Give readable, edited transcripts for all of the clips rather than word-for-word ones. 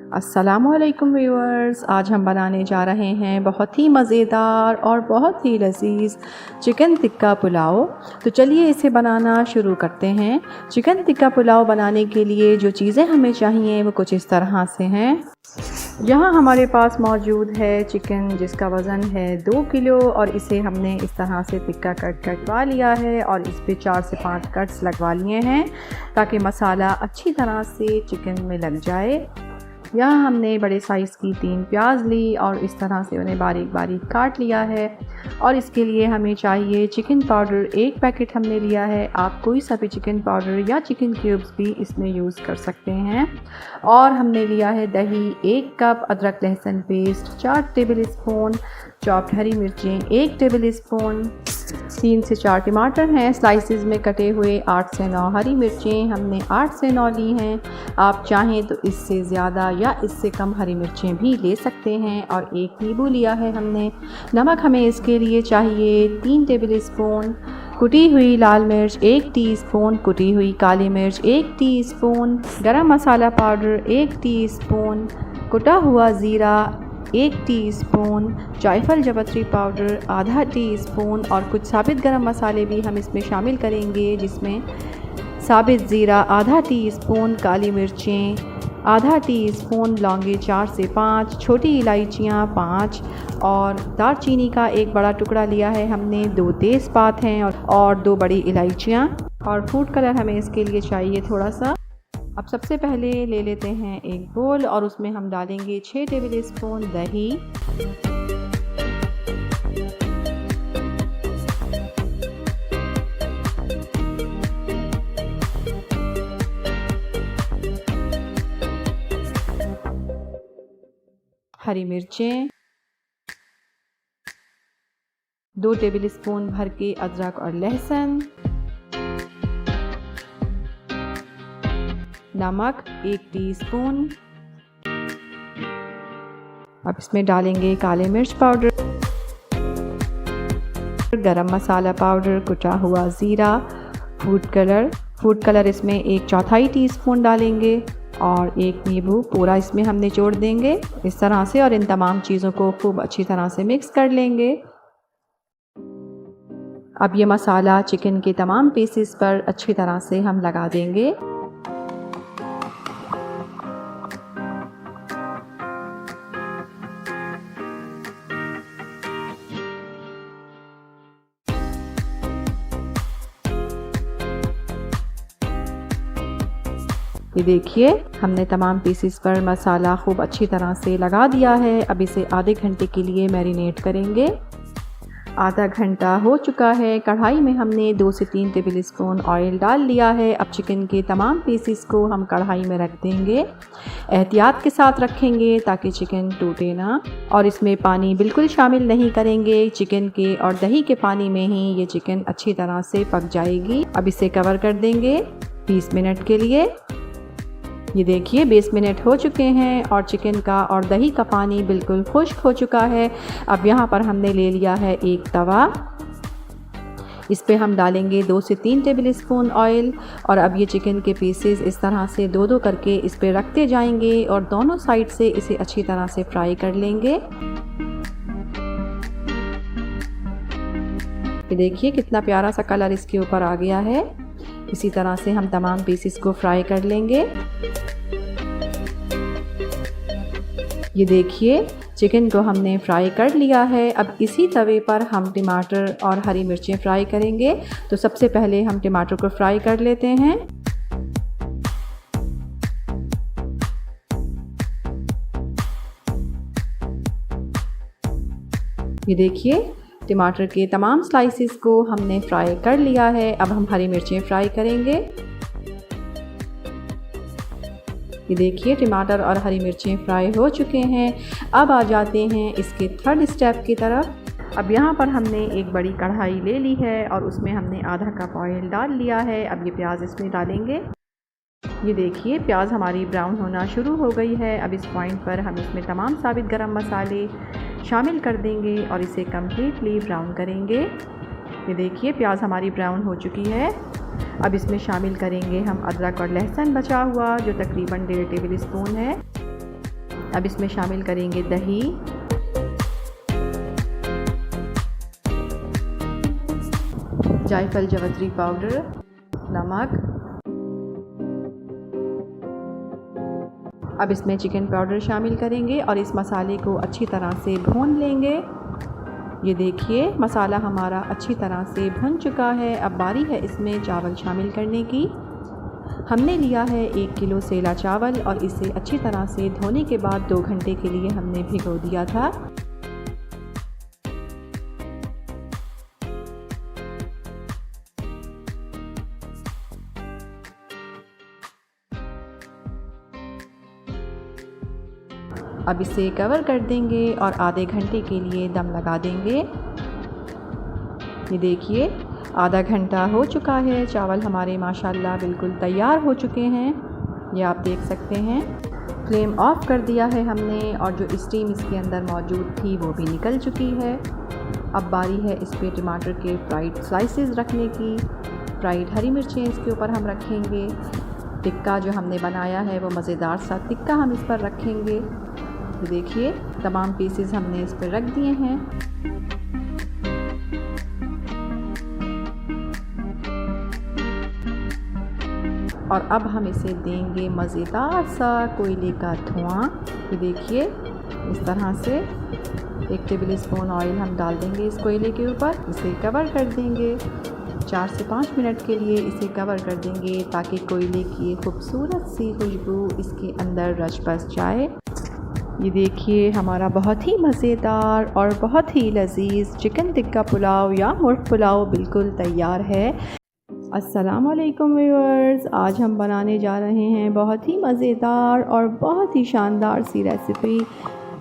अस्सलामुअलैकुम व्यूअर्स, आज हम बनाने जा रहे हैं बहुत ही मज़ेदार और बहुत ही लजीज चिकन टिक्का पुलाव। तो चलिए इसे बनाना शुरू करते हैं। चिकन टिक्का पुलाव बनाने के लिए जो चीज़ें हमें चाहिए वो कुछ इस तरह से हैं। यहाँ हमारे पास मौजूद है चिकन जिसका वज़न है 2 किलो और इसे हमने इस तरह से टिक्का कटवा लिया है और इस पे 4 से 5 कट्स लगवा लिए हैं ताकि मसाला अच्छी तरह से चिकन में लग जाए। यहाँ हमने बड़े साइज़ की 3 प्याज ली और इस तरह से उन्हें बारीक बारीक काट लिया है। और इसके लिए हमें चाहिए चिकन पाउडर 1 पैकेट हमने लिया है। आप कोई सा भी चिकन पाउडर या चिकन क्यूब्स भी इसमें यूज़ कर सकते हैं। और हमने लिया है दही 1 कप, अदरक लहसुन पेस्ट 4 टेबल स्पून, चॉप्ड हरी मिर्चें 1 टेबल स्पून, 3 से 4 टमाटर हैं स्लाइसिस में कटे हुए, 8 से 9 हरी मिर्चें हमने 8 से 9 ली हैं। आप चाहें तो इससे ज़्यादा या इससे कम हरी मिर्चें भी ले सकते हैं। और 1 नींबू लिया है हमने। नमक हमें इसके लिए चाहिए 3 टेबल स्पून, कुटी हुई लाल मिर्च 1 टीस्पून, कुटी हुई काली मिर्च 1 टीस्पून, गरम मसाला पाउडर 1 टीस्पून, कुटा हुआ ज़ीरा 1 टीस्पून, जायफल जावित्री पाउडर आधा टीस्पून और कुछ साबित गरम मसाले भी हम इसमें शामिल करेंगे, जिसमें साबित ज़ीरा आधा टीस्पून, काली मिर्चें आधा टीस्पून, लौंगे 4 से 5, छोटी इलायचियाँ 5 और दालचीनी का 1 बड़ा टुकड़ा लिया है हमने, 2 तेज़पात हैं और 2 बड़ी इलायचियाँ। और फूड कलर हमें इसके लिए चाहिए थोड़ा सा। अब सबसे पहले ले लेते हैं एक बोल और उसमें हम डालेंगे 6 टेबल स्पून दही, हरी मिर्चें, 2 टेबल स्पून भर के अदरक और लहसुन, नमक 1 टीस्पून। अब इसमें डालेंगे काले मिर्च पाउडर, गरम मसाला पाउडर, कुटा हुआ ज़ीरा, फूड कलर इसमें 1/4 टीस्पून डालेंगे और 1 नींबू पूरा इसमें हम निचोड़ देंगे इस तरह से। और इन तमाम चीज़ों को खूब अच्छी तरह से मिक्स कर लेंगे। अब ये मसाला चिकन के तमाम पीसेस पर अच्छी तरह से हम लगा देंगे। ये देखिए हमने तमाम पीसेस पर मसाला खूब अच्छी तरह से लगा दिया है। अब इसे आधे घंटे के लिए मैरिनेट करेंगे। आधा घंटा हो चुका है। कढ़ाई में हमने 2 से 3 टेबल स्पून ऑयल डाल लिया है। अब चिकन के तमाम पीसेस को हम कढ़ाई में रख देंगे। एहतियात के साथ रखेंगे ताकि चिकन टूटे ना। और इसमें पानी बिल्कुल शामिल नहीं करेंगे। चिकन के और दही के पानी में ही ये चिकन अच्छी तरह से पक जाएगी। अब इसे कवर कर देंगे 20 मिनट के लिए। ये देखिए 20 मिनट हो चुके हैं और चिकन का और दही का पानी बिल्कुल खुश्क हो चुका है। अब यहाँ पर हमने ले लिया है एक तवा। इस पे हम डालेंगे 2 से 3 टेबल स्पून ऑयल और अब ये चिकन के पीसेस इस तरह से 2-2 करके इस पे रखते जाएंगे और दोनों साइड से इसे अच्छी तरह से फ्राई कर लेंगे। ये देखिए कितना प्यारा सा कलर इसके ऊपर आ गया है। इसी तरह से हम तमाम पीसेस को फ्राई कर लेंगे। ये देखिए चिकन को हमने फ्राई कर लिया है। अब इसी तवे पर हम टमाटर और हरी मिर्चें फ्राई करेंगे। तो सबसे पहले हम टमाटर को फ्राई कर लेते हैं। ये देखिए टमाटर के तमाम स्लाइसेस को हमने फ्राई कर लिया है। अब हम हरी मिर्चें फ्राई करेंगे। ये देखिए टमाटर और हरी मिर्चें फ्राई हो चुके हैं। अब आ जाते हैं इसके 3rd स्टेप की तरफ। अब यहाँ पर हमने एक बड़ी कढ़ाई ले ली है और उसमें हमने आधा कप ऑयल डाल लिया है। अब ये प्याज इसमें डालेंगे। ये देखिए प्याज हमारी ब्राउन होना शुरू हो गई है। अब इस पॉइंट पर हम इसमें तमाम साबित गरम मसाले शामिल कर देंगे और इसे कम्प्लीटली ब्राउन करेंगे। ये देखिए प्याज हमारी ब्राउन हो चुकी है। अब इसमें शामिल करेंगे हम अदरक और लहसुन बचा हुआ, जो तकरीबन 1.5 टेबल स्पून है। अब इसमें शामिल करेंगे दही, जायफल जवतरी पाउडर, नमक। अब इसमें चिकन पाउडर शामिल करेंगे और इस मसाले को अच्छी तरह से भून लेंगे। ये देखिए मसाला हमारा अच्छी तरह से भुन चुका है। अब बारी है इसमें चावल शामिल करने की। हमने लिया है 1 किलो सेला चावल और इसे अच्छी तरह से धोने के बाद 2 घंटे के लिए हमने भिगो दिया था। अब इसे कवर कर देंगे और आधे घंटे के लिए दम लगा देंगे। ये देखिए आधा घंटा हो चुका है। चावल हमारे माशाल्लाह बिल्कुल तैयार हो चुके हैं, ये आप देख सकते हैं। फ्लेम ऑफ कर दिया है हमने और जो स्टीम इसके अंदर मौजूद थी वो भी निकल चुकी है। अब बारी है इस पे टमाटर के फ्राइड स्लाइसेस रखने की। फ्राइड हरी मिर्चें इसके ऊपर हम रखेंगे। टिक्का जो हमने बनाया है वो मज़ेदार सा टिक्का हम इस पर रखेंगे। तो देखिए तमाम पीसेस हमने इस पर रख दिए हैं। और अब हम इसे देंगे मज़ेदार सा कोयले का धुआं। ये देखिए इस तरह से 1 टेबल स्पून ऑयल हम डाल देंगे इस कोयले के ऊपर। इसे कवर कर देंगे 4 से 5 मिनट के लिए इसे कवर कर देंगे ताकि कोयले की खूबसूरत सी खुशबू इसके अंदर रच बस जाए। ये देखिए हमारा बहुत ही मज़ेदार और बहुत ही लजीज चिकन टिक्का पुलाव या मुर्ग पुलाव बिल्कुल तैयार है। अस्सलाम वालेकुम व्यूअर्स, आज हम बनाने जा रहे हैं बहुत ही मज़ेदार और बहुत ही शानदार सी रेसिपी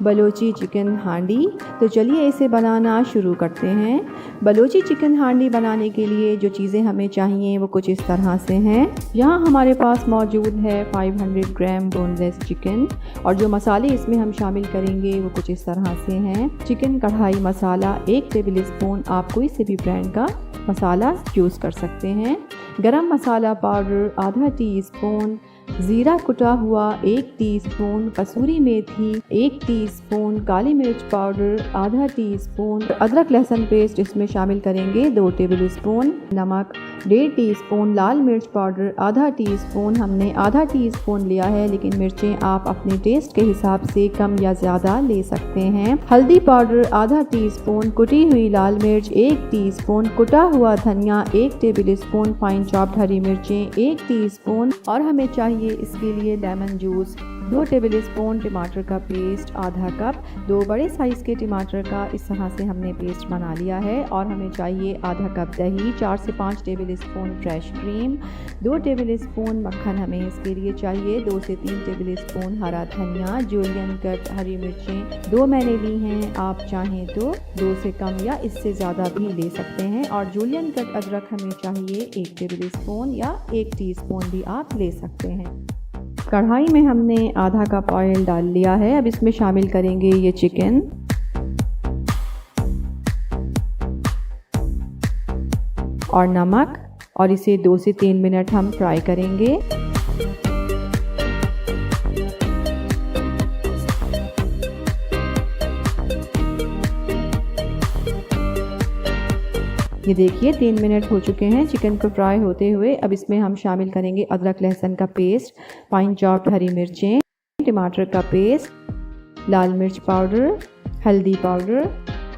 बलोची चिकन हांडी। तो चलिए इसे बनाना शुरू करते हैं। बलोची चिकन हांडी बनाने के लिए जो चीज़ें हमें चाहिए वो कुछ इस तरह से हैं। यहाँ हमारे पास मौजूद है 500 ग्राम बोनलेस चिकन और जो मसाले इसमें हम शामिल करेंगे वो कुछ इस तरह से हैं। चिकन कढ़ाई मसाला 1 टेबल स्पून, आप कोई से भी ब्रांड का मसाला यूज़ कर सकते हैं। गरम मसाला पाउडर आधा टीस्पून, ज़ीरा कुटा हुआ 1 टीस्पून, कसूरी मेथी 1 टीस्पून, काली मिर्च पाउडर आधा टीस्पून, अदरक लहसुन पेस्ट इसमें शामिल करेंगे 2 टेबल स्पून, नमक 1.5 टीस्पून, लाल मिर्च पाउडर आधा टीस्पून, हमने आधा टीस्पून लिया है लेकिन मिर्चें आप अपने टेस्ट के हिसाब से कम या ज़्यादा ले सकते हैं। हल्दी पाउडर आधा टीस्पून, कुटी हुई लाल मिर्च 1 टीस्पून, कुटा हुआ धनिया 1 टेबल स्पून, फाइन चॉप्ड हरी मिर्चें 1 टीस्पून और हमें चाहिए इसके लिए लेमन जूस 2 टेबल स्पून, टमाटर का पेस्ट आधा कप, 2 बड़े साइज़ के टमाटर का इस तरह से हमने पेस्ट बना लिया है और हमें चाहिए आधा कप दही, 4 से 5 table spoon fresh cream, 2 table spoon मक्खन हमें इसके लिए चाहिए, 2 से 3 टेबल स्पून हरा धनिया, जूलियन कट हरी मिर्चें 2 मैंने ली हैं, आप चाहें तो 2 से कम या इससे ज़्यादा भी ले सकते हैं और जूलियन कट अदरक हमें चाहिए 1 टेबल स्पून या 1 टीस्पून भी आप ले सकते हैं। कढ़ाई में हमने आधा कप ऑयल डाल लिया है। अब इसमें शामिल करेंगे ये चिकन और नमक और इसे 2 से 3 मिनट हम फ्राई करेंगे। ये देखिए 3 मिनट हो चुके हैं चिकन को फ्राई होते हुए। अब इसमें हम शामिल करेंगे अदरक लहसुन का पेस्ट, फाइन चॉप्ड हरी मिर्चें, टमाटर का पेस्ट, लाल मिर्च पाउडर, हल्दी पाउडर,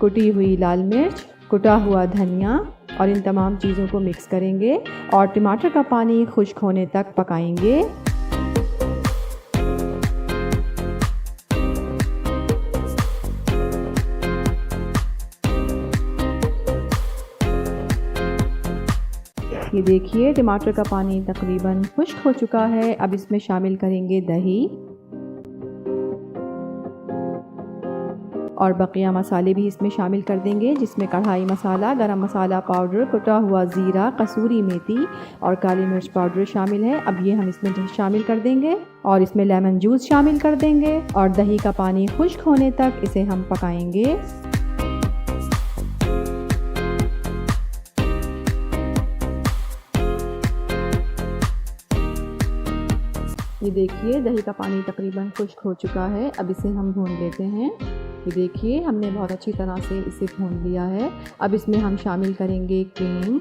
कुटी हुई लाल मिर्च, कुटा हुआ धनिया और इन तमाम चीज़ों को मिक्स करेंगे और टमाटर का पानी खुश्क होने तक पकाएंगे। ये देखिए टमाटर का पानी तकरीबन खुश्क हो चुका है। अब इसमें शामिल करेंगे दही और बकिया मसाले भी इसमें शामिल कर देंगे, जिसमें कढ़ाई मसाला, गरम मसाला पाउडर, कुटा हुआ ज़ीरा, कसूरी मेथी और काली मिर्च पाउडर शामिल है। अब ये हम इसमें शामिल कर देंगे और इसमें लेमन जूस शामिल कर देंगे और दही का पानी खुश्क होने तक इसे हम पकाएंगे। ये देखिए दही का पानी तकरीबन खुश्क हो चुका है। अब इसे हम भून लेते हैं। ये देखिए हमने बहुत अच्छी तरह से इसे भून लिया है। अब इसमें हम शामिल करेंगे क्रीम,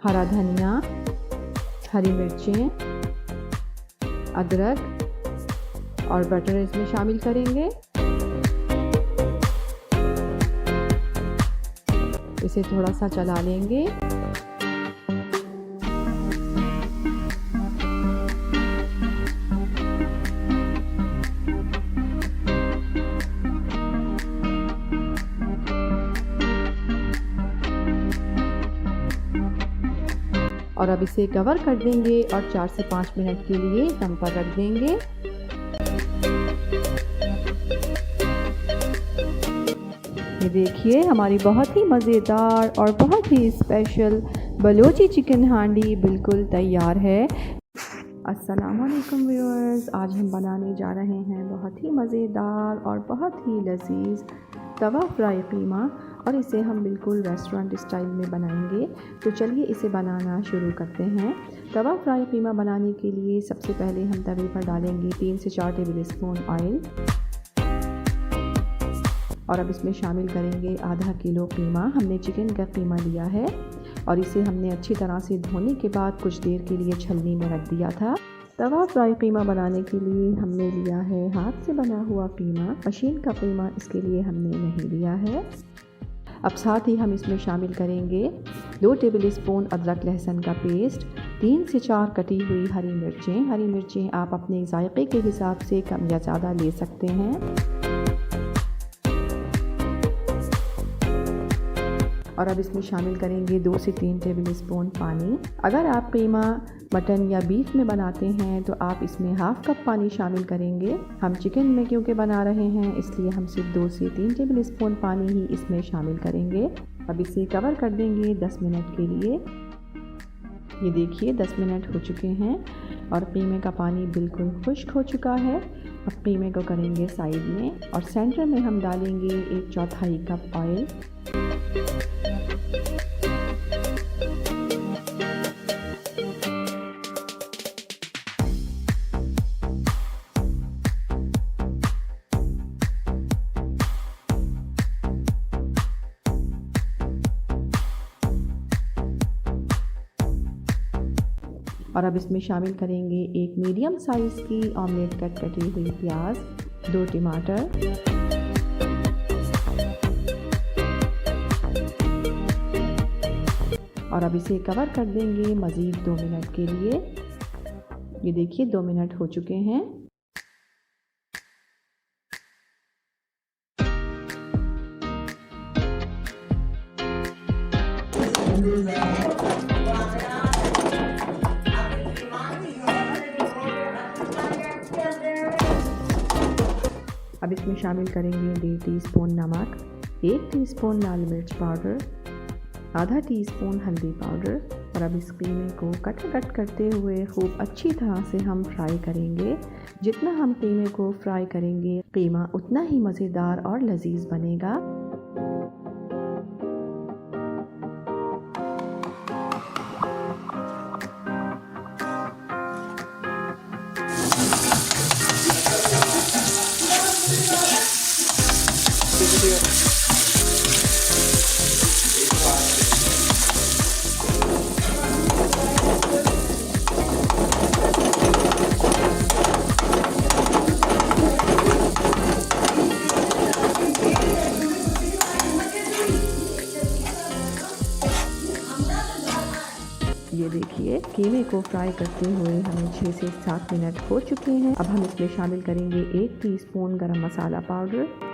हरा धनिया, हरी मिर्चें, अदरक और बटर इसमें शामिल करेंगे। इसे थोड़ा सा चला लेंगे। और अब इसे कवर कर देंगे और 4 से 5 मिनट के लिए दम पर रख देंगे। ये देखिए हमारी बहुत ही मज़ेदार और बहुत ही स्पेशल बलोची चिकन हांडी बिल्कुल तैयार है। अस्सलामुअलैकुम व्यूअर्स, आज हम बनाने जा रहे हैं बहुत ही मज़ेदार और बहुत ही लजीज तवा फ्राई कीमा, और इसे हम बिल्कुल रेस्टोरेंट स्टाइल में बनाएंगे। तो चलिए इसे बनाना शुरू करते हैं। तवा फ्राई कीमा बनाने के लिए सबसे पहले हम तवे पर डालेंगे 3 से 4 टेबल स्पून ऑयल, और अब इसमें शामिल करेंगे आधा किलो कीमा। हमने चिकन का कीमा लिया है और इसे हमने अच्छी तरह से धोने के बाद कुछ देर के लिए छलनी में रख दिया था। तवा फ्राई कीमा बनाने के लिए हमने लिया है हाथ से बना हुआ कीमा। मशीन का कीमा इसके लिए हमने नहीं लिया है। अब साथ ही हम इसमें शामिल करेंगे 2 टेबल स्पून अदरक लहसुन का पेस्ट, 3 से 4 कटी हुई हरी मिर्चें। हरी मिर्चें आप अपने जायके के हिसाब से कम या ज़्यादा ले सकते हैं। और अब इसमें शामिल करेंगे 2 से 3 टेबल स्पून पानी। अगर आप कीमा मटन या बीफ में बनाते हैं तो आप इसमें हाफ़ कप पानी शामिल करेंगे। हम चिकन में क्योंकि बना रहे हैं इसलिए हम सिर्फ 2 से 3 टेबल स्पून पानी ही इसमें शामिल करेंगे। अब इसे कवर कर देंगे 10 मिनट के लिए। ये देखिए 10 मिनट हो चुके हैं और कीमे का पानी बिल्कुल खुश्क हो चुका है। अब कीमे को करेंगे साइड में और सेंटर में हम डालेंगे 1/4 कप ऑयल। और अब इसमें शामिल करेंगे 1 मीडियम साइज़ की ऑमलेट कट कटी हुई प्याज, 2 टमाटर, और अब इसे कवर कर देंगे मज़ीद 2 मिनट के लिए। ये देखिए 2 मिनट हो चुके हैं। अब इसमें शामिल करेंगे 1.5 टीस्पून नमक, 1 टीस्पून लाल मिर्च पाउडर, आधा टीस्पून हल्दी पाउडर, और अब इस कीमे को कट करते हुए खूब अच्छी तरह से हम फ्राई करेंगे। जितना हम कीमे को फ्राई करेंगे कीमा उतना ही मज़ेदार और लजीज बनेगा। ये देखिए कीमे को फ्राई करते हुए हमें 6 से 7 मिनट हो चुके हैं। अब हम इसमें शामिल करेंगे 1 टीस्पून गरम मसाला पाउडर,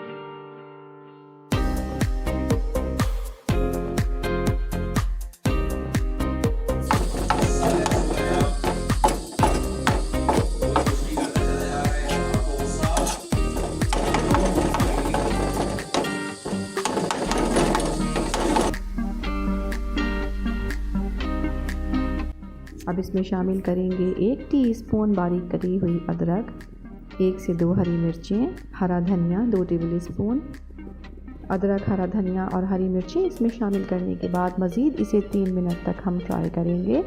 अब इसमें शामिल करेंगे 1 टीस्पून बारीक कटी हुई अदरक, 1 से 2 हरी मिर्चें, हरा धनिया 2 टेबल स्पून, अदरक, हरा धनिया और हरी मिर्ची इसमें शामिल करने के बाद मज़ीद इसे 3 मिनट तक हम फ्राई करेंगे।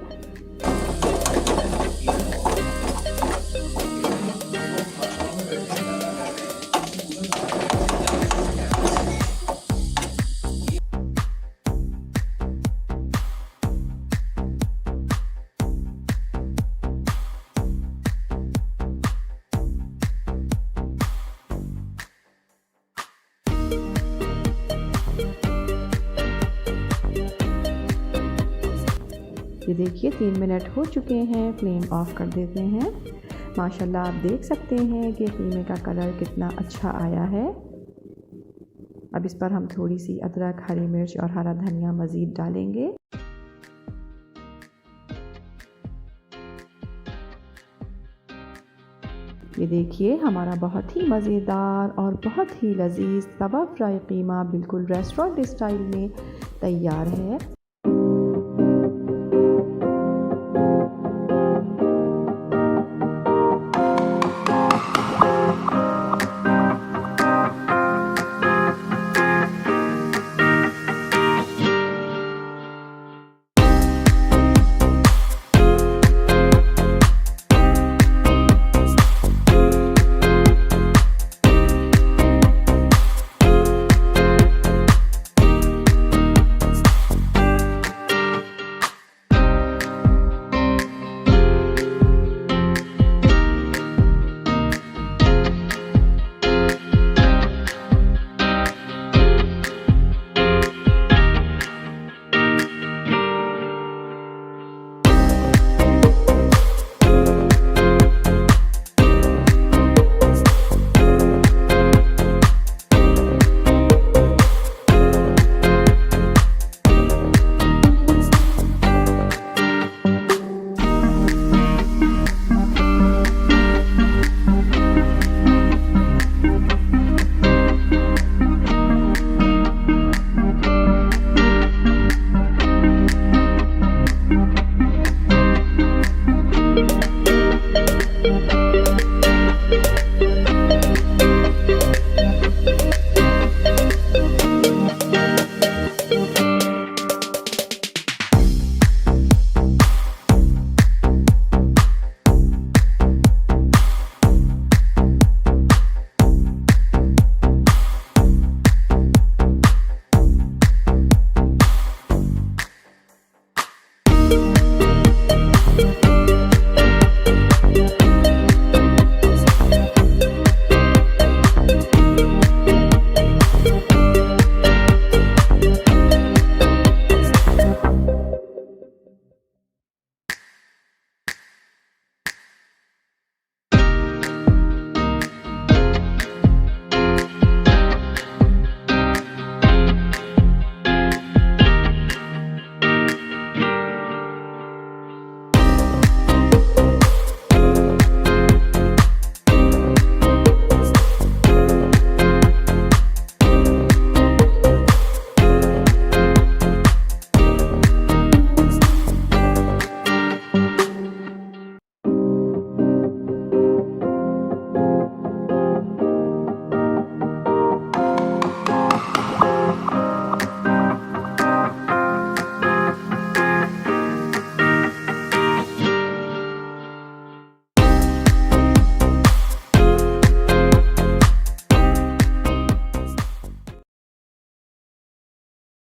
ये देखिए 3 मिनट हो चुके हैं, फ्लेम ऑफ कर देते हैं। माशाल्लाह आप देख सकते हैं कि कीमे का कलर कितना अच्छा आया है। अब इस पर हम थोड़ी सी अदरक, हरी मिर्च और हरा धनिया मज़ीद डालेंगे। ये देखिए हमारा बहुत ही मज़ेदार और बहुत ही लजीज तवा फ्राई कीमा बिल्कुल रेस्टोरेंट स्टाइल में तैयार है।